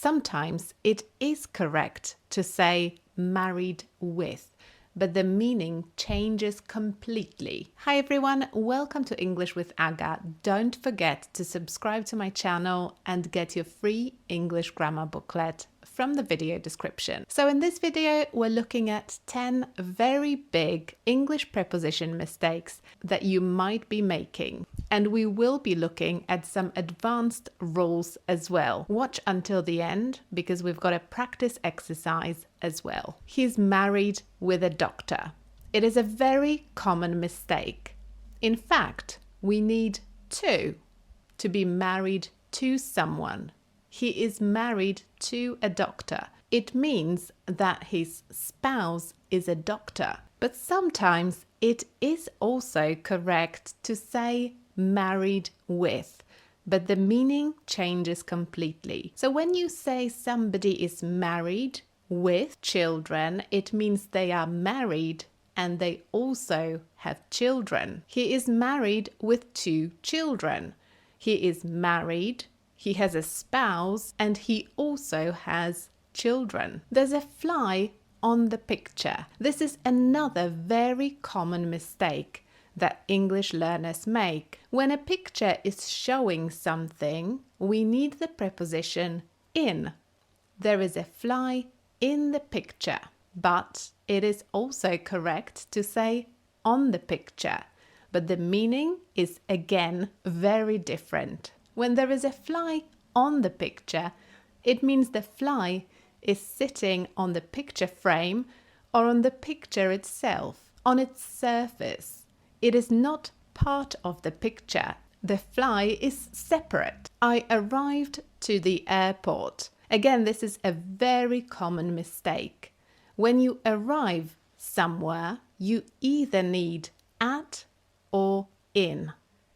Sometimes it is correct to say married with, but the meaning changes completely. Hi everyone, welcome to English with Aga. Don't forget to subscribe to my channel and get your free English grammar booklet from the video description. So in this video, we're looking at 10 very big English preposition mistakes that you might be making. And we will be looking at some advanced rules as well. Watch until the end because we've got a practice exercise as well. He's married with a doctor. It is a very common mistake. In fact, we need two to be married to someone. He is married to a doctor. It means that his spouse is a doctor. But sometimes it is also correct to say married with, but the meaning changes completely. So when you say somebody is married with children, it means they are married and they also have children. He is married with 2 children. He is married, he has a spouse, and he also has children. There's a fly on the picture. This is another very common mistake that English learners make. When a picture is showing something, we need the preposition in. There is a fly in the picture, but it is also correct to say on the picture. But the meaning is again very different. When there is a fly on the picture, it means the fly is sitting on the picture frame or on the picture itself, on its surface. It is not part of the picture. The fly is separate. I arrived to the airport. Again, this is a very common mistake. When you arrive somewhere, you either need at or in.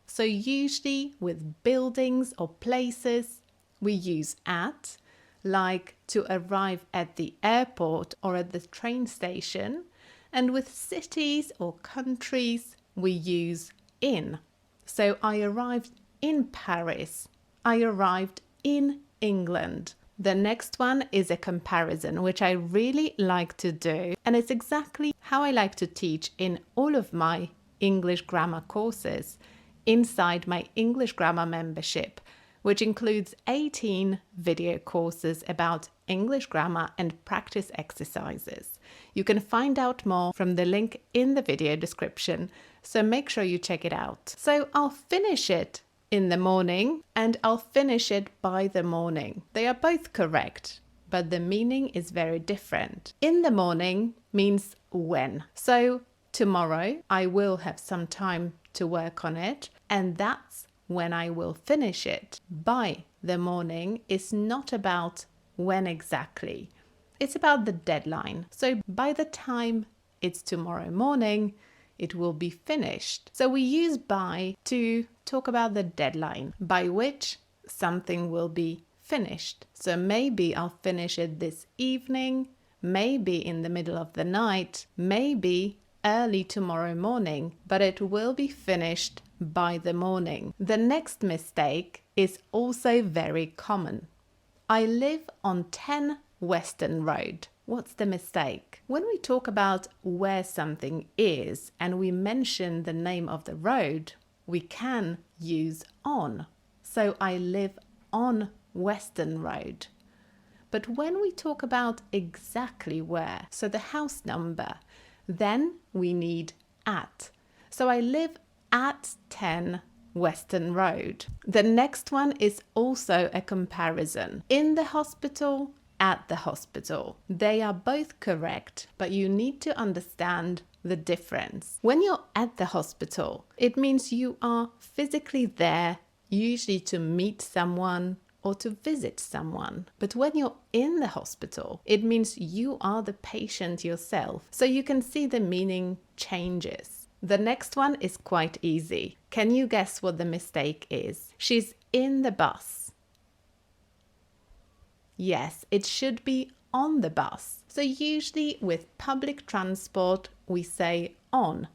So usually with buildings or places, we use at, like to arrive at the airport or at the train station. And with cities or countries, we use in. So I arrived in Paris. I arrived in England. The next one is a comparison, which I really like to do. And it's exactly how I like to teach in all of my English grammar courses inside my English grammar membership, which includes 18 video courses about English grammar and practice exercises. You can find out more from the link in the video description, so make sure you check it out. So I'll finish it in the morning and I'll finish it by the morning. They are both correct, but the meaning is very different. In the morning means when. So tomorrow I will have some time to work on it, and that's when I will finish it. By the morning is not about when exactly. It's about the deadline. So by the time it's tomorrow morning, it will be finished. So we use by to talk about the deadline by which something will be finished. So maybe I'll finish it this evening, maybe in the middle of the night, maybe early tomorrow morning, but it will be finished by the morning. The next mistake is also very common. I live on 10 Western Road. What's the mistake? When we talk about where something is and we mention the name of the road, we can use on. So I live on Western Road. But when we talk about exactly where, so the house number, then we need at. So I live at 10 Western Road. The next one is also a comparison. In the hospital, at the hospital. They are both correct, but you need to understand the difference. When you're at the hospital, it means you are physically there, usually to meet someone or to visit someone. But when you're in the hospital, it means you are the patient yourself. So you can see the meaning changes. The next one is quite easy. Can you guess what the mistake is? She's in the bus. Yes, it should be on the bus. So usually with public transport, we say on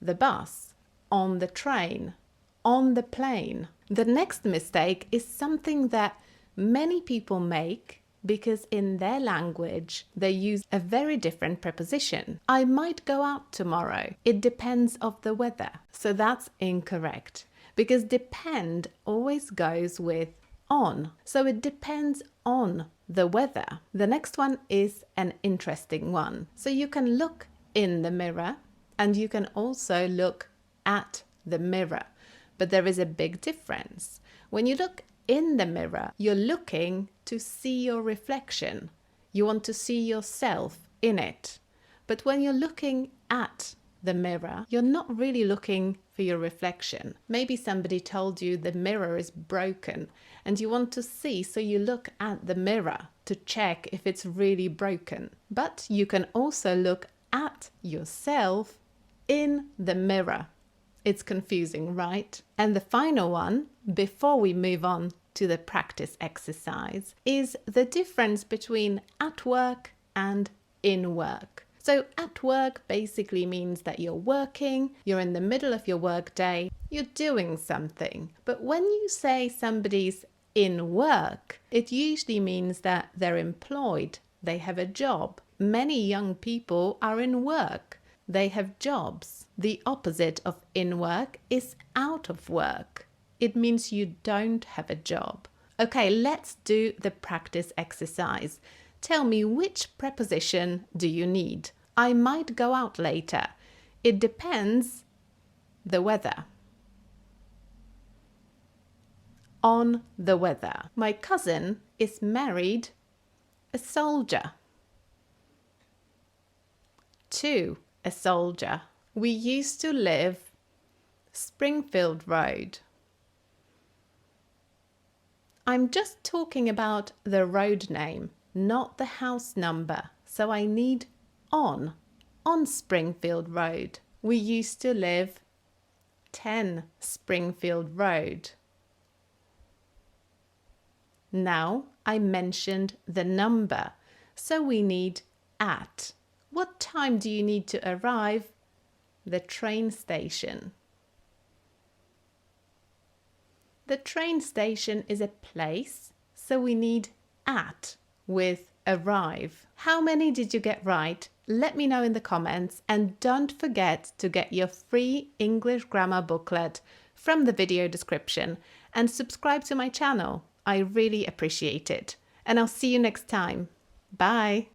the bus, on the train, on the plane. The next mistake is something that many people make because in their language, they use a very different preposition. I might go out tomorrow. It depends of the weather. So that's incorrect because depend always goes with on. So it depends on the weather. The next one is an interesting one. So you can look in the mirror and you can also look at the mirror. But there is a big difference. When you look in the mirror, you're looking to see your reflection. You want to see yourself in it. But when you're looking at the mirror, you're not really looking for your reflection. Maybe somebody told you the mirror is broken and you want to see, so you look at the mirror to check if it's really broken. But you can also look at yourself in the mirror. It's confusing, right? And the final one, before we move on to the practice exercise, is the difference between at work and in work. So at work basically means that you're working, you're in the middle of your work day, you're doing something. But when you say somebody's in work, it usually means that they're employed, they have a job. Many young people are in work. They have jobs. The opposite of in work is out of work. It means you don't have a job. Okay, let's do the practice exercise. Tell me, which preposition do you need? I might go out later. It depends the weather. On the weather. My cousin is married a soldier. To a soldier. We used to live Springfield Road. I'm just talking about the road name, not the house number. So I need on Springfield Road. We used to live 10 Springfield Road. Now I mentioned the number, so we need at. What time do you need to arrive? The train station. The train station is a place, so we need at with arrive. How many did you get right? Let me know in the comments, and don't forget to get your free English grammar booklet from the video description and subscribe to my channel. I really appreciate it. And I'll see you next time. Bye.